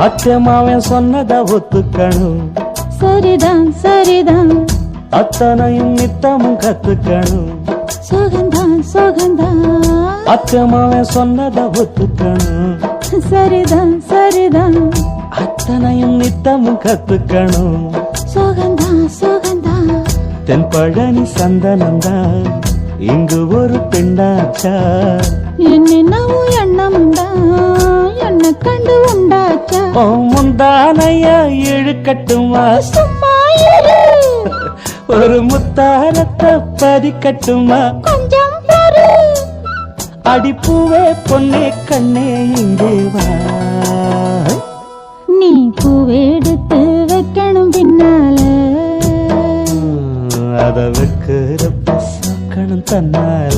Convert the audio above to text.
அச்சமாவன் சொன்னதை ஒத்துக்கணும். சரிதான் சரிதான், அத்தனையும் நித்தமும் கத்துக்கணும். சோகந்தான் சோகந்தான், அச்சமாவன் சொன்னதை ஒத்துக்கணும். சரிதான் சரிதான், அத்தனையும் நித்தமும் கத்துக்கணும். சோகந்தான் சோகந்தான், தென்பழனி சந்தனந்தான் இங்கு ஒரு பெண்ணாச்சா. என்னென்னவோ எண்ணம்டா என்ன கண்டு உண்டாச்சா. முந்தானையா இழுக்கட்டுமா, சும்மா இரு. ஒரு முத்தாரத்தை பதிக்கட்டுமா, கொஞ்சம் பொறு. அடிப்பூவே பொன்னே கண்ணே இங்கே வா. நீ பூவெடுத்து வைக்கணும் பின்னால, அத வைக்கிறப்ப சாக்கணும் தன்னால.